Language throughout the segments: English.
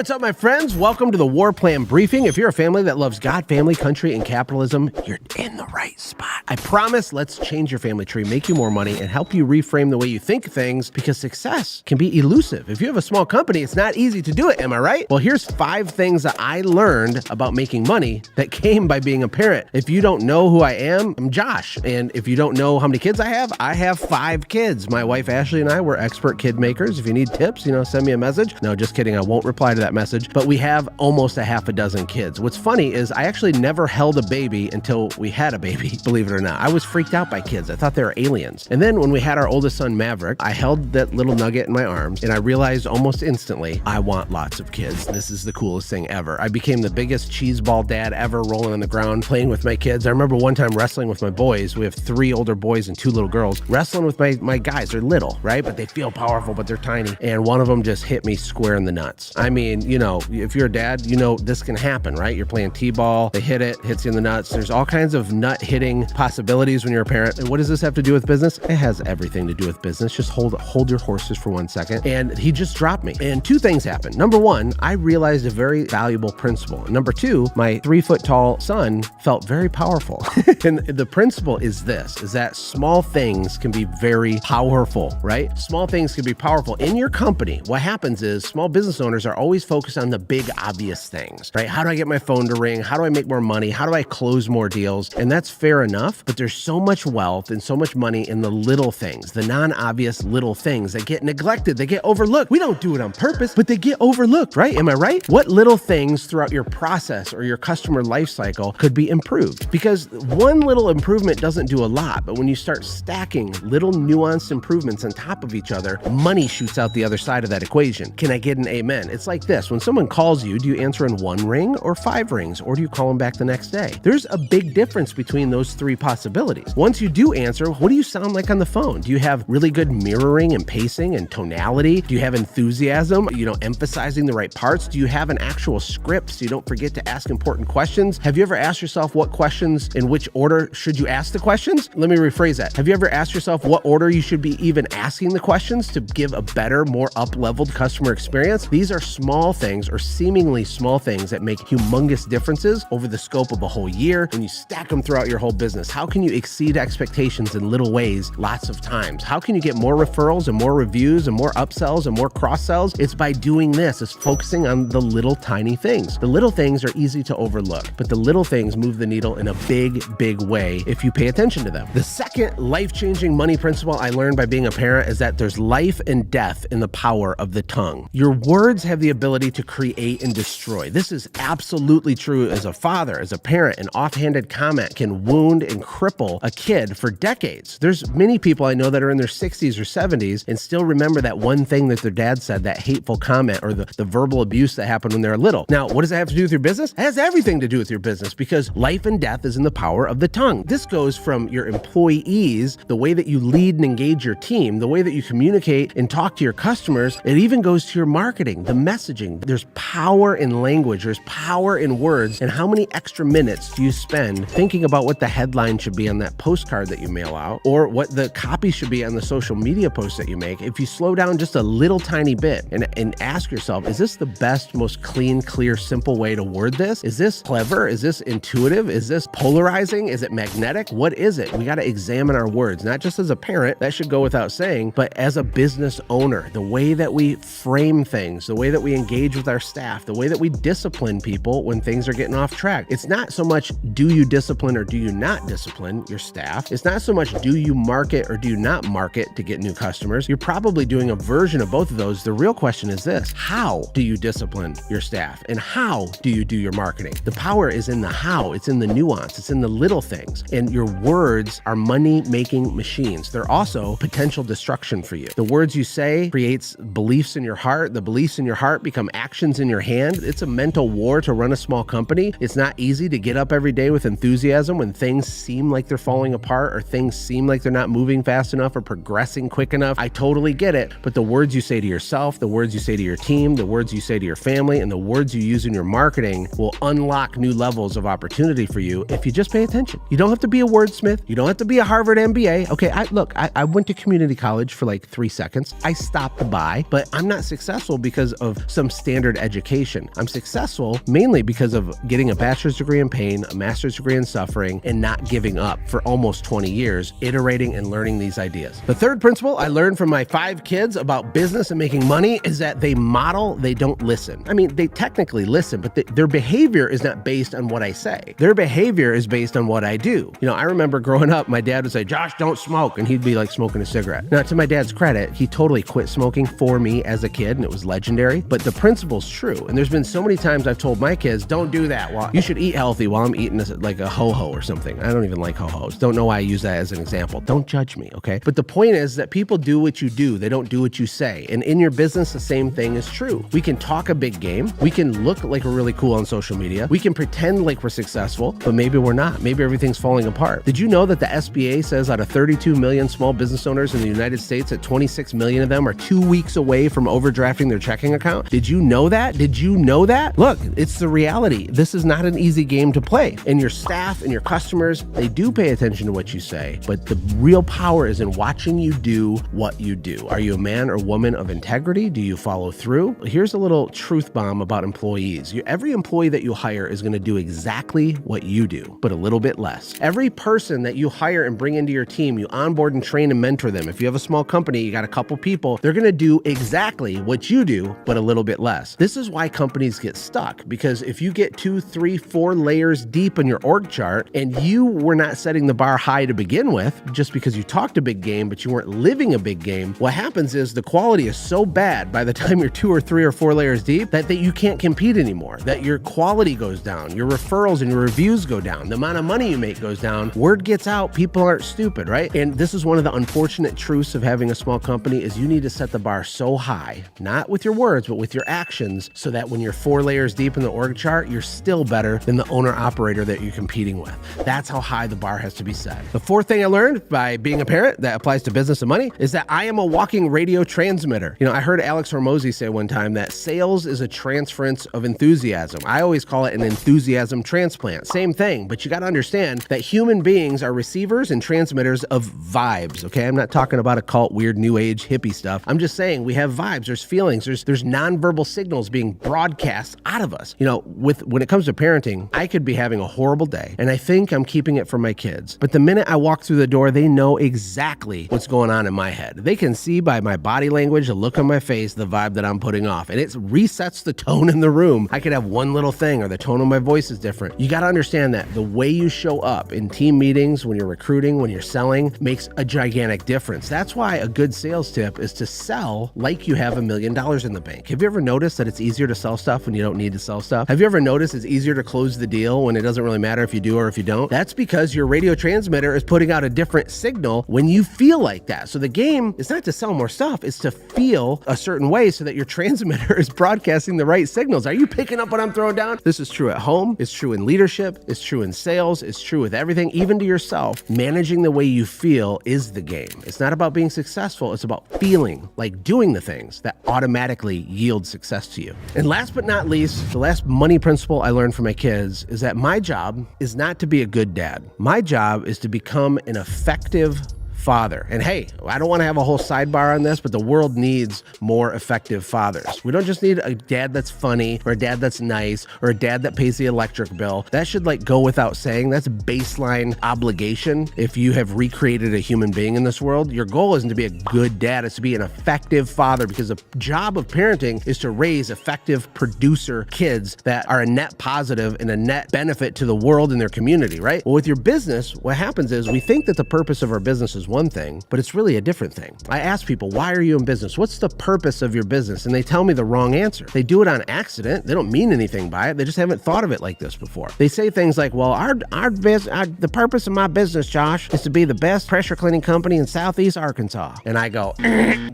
what's up, my friends? Welcome to the War Plan Briefing. If you're a family that loves God, family, country, and capitalism, you're in the right spot. I promise, let's change your family tree, make you more money, and help you reframe the way you think things, because success can be elusive. If you have a small company, it's not easy to do it, am I right? Well, here's 5 things that I learned about making money that came by being a parent. If you don't know who I am, I'm Josh. And if you don't know how many kids I have 5 kids. My wife, Ashlee, and I, we're expert kid makers. If you need tips, send me a message. No, just kidding. I won't reply to that message. But we have almost a half a dozen kids. What's funny is I actually never held a baby until we had a baby, believe it or not. I was freaked out by kids. I thought they were aliens. And then when we had our oldest son, Maverick, I held that little nugget in my arms and I realized almost instantly, I want lots of kids. This is the coolest thing ever. I became the biggest cheeseball dad ever, rolling on the ground, playing with my kids. I remember one time wrestling with my boys. We have 3 older boys and 2 little girls. Wrestling with my guys. They're little, right? But they feel powerful, but they're tiny. And one of them just hit me square in the nuts. I mean, if you're a dad, this can happen, right? You're playing t-ball, they hits you in the nuts. There's all kinds of nut hitting possibilities when you're a parent. And what does this have to do with business? It has everything to do with business. Just hold your horses for 1 second. And he just dropped me. And 2 things happened. Number 1, I realized a very valuable principle. Number 2, my 3-foot tall son felt very powerful. And the principle is this, is that small things can be very powerful, right? Small things can be powerful. In your company, what happens is small business owners are always focused on the big obvious things, right? How do I get my phone to ring? How do I make more money? How do I close more deals? And that's fair enough, but there's so much wealth and so much money in the little things, the non-obvious little things that get neglected, they get overlooked. We don't do it on purpose, but they get overlooked, right? Am I right? What little things throughout your process or your customer life cycle could be improved? Because one little improvement doesn't do a lot, but when you start stacking little nuanced improvements on top of each other, money shoots out the other side of that equation. Can I get an amen? It's like this. When someone calls you, do you answer in 1 ring or 5 rings? Or do you call them back the next day? There's a big difference between those 3 possibilities. Once you do answer, what do you sound like on the phone? Do you have really good mirroring and pacing and tonality? Do you have enthusiasm, emphasizing the right parts? Do you have an actual script so you don't forget to ask important questions? Have you ever asked yourself what questions, in which order should you ask the questions? Let me rephrase that. Have you ever asked yourself what order you should be even asking the questions to give a better, more up-leveled customer experience? These are small things, or seemingly small things, that make humongous differences over the scope of a whole year when you stack them throughout your whole business. How can you exceed expectations in little ways lots of times? How can you get more referrals and more reviews and more upsells and more cross-sells? It's by doing this. It's focusing on the little tiny things. The little things are easy to overlook, but the little things move the needle in a big, big way if you pay attention to them. The second life-changing money principle I learned by being a parent is that there's life and death in the power of the tongue. Your words have the ability to create and destroy. This is absolutely true as a father, as a parent. An offhanded comment can wound and cripple a kid for decades. There's many people I know that are in their 60s or 70s and still remember that one thing that their dad said, that hateful comment, or the verbal abuse that happened when they were little. Now, what does that have to do with your business? It has everything to do with your business, because life and death is in the power of the tongue. This goes from your employees, the way that you lead and engage your team, the way that you communicate and talk to your customers. It even goes to your marketing, the messaging. There's power in language. There's power in words. And how many extra minutes do you spend thinking about what the headline should be on that postcard that you mail out, or what the copy should be on the social media posts that you make? If you slow down just a little tiny bit and ask yourself, is this the best, most clean, clear, simple way to word this? Is this clever? Is this intuitive? Is this polarizing? Is it magnetic? What is it? We got to examine our words, not just as a parent, that should go without saying, but as a business owner. The way that we frame things, the way that we engage with our staff, the way that we discipline people when things are getting off track. It's not so much, do you discipline or do you not discipline your staff? It's not so much, do you market or do you not market to get new customers? You're probably doing a version of both of those. The real question is this: how do you discipline your staff? And how do you do your marketing? The power is in the how. It's in the nuance. It's in the little things. And your words are money-making machines. They're also potential destruction for you. The words you say creates beliefs in your heart. The beliefs in your heart become actions in your hand. It's a mental war to run a small company. It's not easy to get up every day with enthusiasm when things seem like they're falling apart, or things seem like they're not moving fast enough or progressing quick enough. I totally get it. But the words you say to yourself, the words you say to your team, the words you say to your family, and the words you use in your marketing will unlock new levels of opportunity for you if you just pay attention. You don't have to be a wordsmith. You don't have to be a Harvard MBA. Okay, I went to community college for like 3 seconds. I stopped by, but I'm not successful because of some standard education. I'm successful mainly because of getting a bachelor's degree in pain, a master's degree in suffering, and not giving up for almost 20 years, iterating and learning these ideas. The third principle I learned from my 5 kids about business and making money is that they model, they don't listen. I mean, they technically listen, but their behavior is not based on what I say. Their behavior is based on what I do. You know, I remember growing up, my dad would say, Josh, don't smoke. And he'd be like smoking a cigarette. Now, to my dad's credit, he totally quit smoking for me as a kid, and it was legendary. But the principle's true. And there's been so many times I've told my kids, don't do that. Well, you should eat healthy while I'm eating like a ho-ho or something. I don't even like ho-hos. Don't know why I use that as an example. Don't judge me, okay? But the point is that people do what you do. They don't do what you say. And in your business, the same thing is true. We can talk a big game. We can look like we're really cool on social media. We can pretend like we're successful, but maybe we're not. Maybe everything's falling apart. Did you know that the SBA says out of 32 million small business owners in the United States that 26 million of them are 2 weeks away from overdrafting their checking account? Did you know that? Did you know that? Look, it's the reality. This is not an easy game to play. And your staff and your customers, they do pay attention to what you say, but the real power is in watching you do what you do. Are you a man or woman of integrity? Do you follow through? Here's a little truth bomb about employees. Every employee that you hire is going to do exactly what you do, but a little bit less. Every person that you hire and bring into your team, you onboard and train and mentor them. If you have a small company, you got a couple people, they're going to do exactly what you do, but a little bit less. This is why companies get stuck, because if you get 2, 3, 4 layers deep in your org chart and you were not setting the bar high to begin with, just because you talked a big game, but you weren't living a big game, what happens is the quality is so bad by the time you're 2 or 3 or 4 layers deep that you can't compete anymore, that your quality goes down, your referrals and your reviews go down, the amount of money you make goes down, word gets out, people aren't stupid, right? And this is one of the unfortunate truths of having a small company is you need to set the bar so high, not with your words, but with your actions, so that when you're 4 layers deep in the org chart, you're still better than the owner-operator that you're competing with. That's how high the bar has to be set. The fourth thing I learned by being a parent that applies to business and money is that I am a walking radio transmitter. You know, I heard Alex Hormozi say one time that sales is a transference of enthusiasm. I always call it an enthusiasm transplant. Same thing, but you got to understand that human beings are receivers and transmitters of vibes, okay? I'm not talking about occult, weird, new age, hippie stuff. I'm just saying we have vibes, there's feelings, there's nonverbal signals being broadcast out of us. You know, when it comes to parenting, I could be having a horrible day, and I think I'm keeping it from my kids. But the minute I walk through the door, they know exactly what's going on in my head. They can see by my body language, the look on my face, the vibe that I'm putting off, and it resets the tone in the room. I could have one little thing, or the tone of my voice is different. You got to understand that the way you show up in team meetings, when you're recruiting, when you're selling, makes a gigantic difference. That's why a good sales tip is to sell like you have $1 million in the bank. Have you ever noticed that it's easier to sell stuff when you don't need to sell stuff? Have you ever noticed it's easier to close the deal when it doesn't really matter if you do or if you don't? That's because your radio transmitter is putting out a different signal when you feel like that. So the game is not to sell more stuff, it's to feel a certain way so that your transmitter is broadcasting the right signals. Are you picking up what I'm throwing down? This is true at home, it's true in leadership, it's true in sales, it's true with everything, even to yourself. Managing the way you feel is the game. It's not about being successful, it's about feeling like doing the things that automatically yield success to you. And last but not least, the last money principle I learned from my kids is that my job is not to be a good dad. My job is to become an effective father. And hey, I don't want to have a whole sidebar on this, but the world needs more effective fathers. We don't just need a dad that's funny or a dad that's nice or a dad that pays the electric bill. That should go without saying. That's a baseline obligation. If you have recreated a human being in this world, your goal isn't to be a good dad, it's to be an effective father, because the job of parenting is to raise effective producer kids that are a net positive and a net benefit to the world and their community, right? Well, with your business, what happens is we think that the purpose of our business is one thing, but it's really a different thing. I ask people, why are you in business? What's the purpose of your business? And they tell me the wrong answer. They do it on accident. They don't mean anything by it. They just haven't thought of it like this before. They say things like, well, the purpose of my business, Josh, is to be the best pressure cleaning company in Southeast Arkansas. And I go,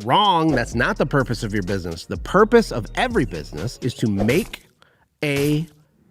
wrong. That's not the purpose of your business. The purpose of every business is to make a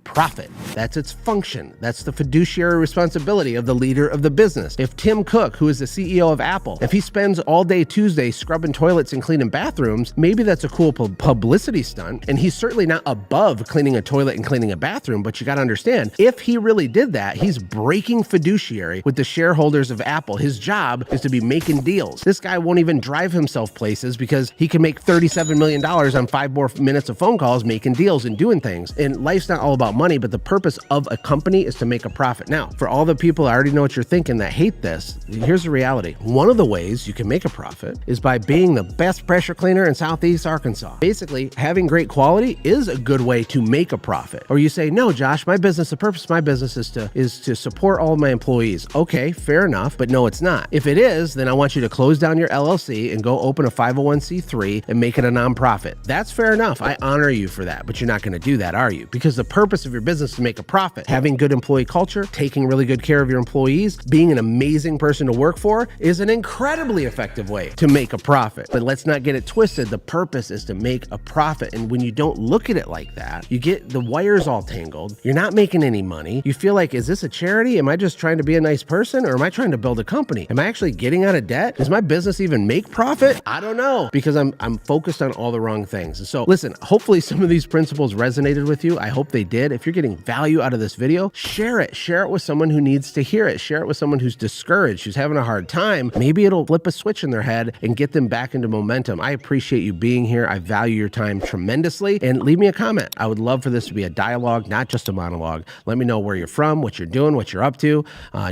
profit. That's its function. That's the fiduciary responsibility of the leader of the business. If Tim Cook, who is the CEO of Apple, if he spends all day Tuesday scrubbing toilets and cleaning bathrooms, maybe that's a cool publicity stunt, and he's certainly not above cleaning a toilet and cleaning a bathroom, but you got to understand, if he really did that, he's breaking fiduciary with the shareholders of Apple. His job is to be making deals. This guy won't even drive himself places because he can make $37 million on 5 more minutes of phone calls making deals and doing things. And life's not all about money, but the purpose of a company is to make a profit. Now, for all the people, I already know what you're thinking, that hate this, here's the reality. One of the ways you can make a profit is by being the best pressure cleaner in Southeast Arkansas. Basically, having great quality is a good way to make a profit. Or you say, no, Josh, my business, the purpose of my business is to support all of my employees. Okay, fair enough, but no, it's not. If it is, then I want you to close down your LLC and go open a 501c3 and make it a nonprofit. That's fair enough. I honor you for that, but you're not going to do that, are you? Because the purpose of your business is to make a profit. Having good employee culture, taking really good care of your employees, being an amazing person to work for is an incredibly effective way to make a profit. But let's not get it twisted. The purpose is to make a profit. And when you don't look at it like that, you get the wires all tangled. You're not making any money. You feel like, is this a charity? Am I just trying to be a nice person, or am I trying to build a company? Am I actually getting out of debt? Does my business even make profit? I don't know, because I'm focused on all the wrong things. And so listen, hopefully some of these principles resonated with you. I hope they did. If you're getting value out of this video, share it. Share it with someone who needs to hear it. Share it with someone who's discouraged, who's having a hard time. Maybe it'll flip a switch in their head and get them back into momentum. I appreciate you being here. I value your time tremendously. And leave me a comment. I would love for this to be a dialogue, not just a monologue. Let me know where you're from, what you're doing, what you're up to.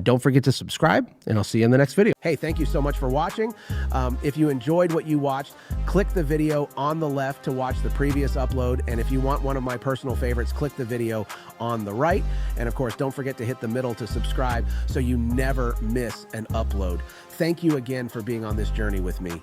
Don't forget to subscribe, and I'll see you in the next video. Hey, thank you so much for watching. If you enjoyed what you watched, click the video on the left to watch the previous upload. And if you want one of my personal favorites, click the video on the right. And of course, don't forget to hit the middle to subscribe so you never miss an upload. Thank you again for being on this journey with me.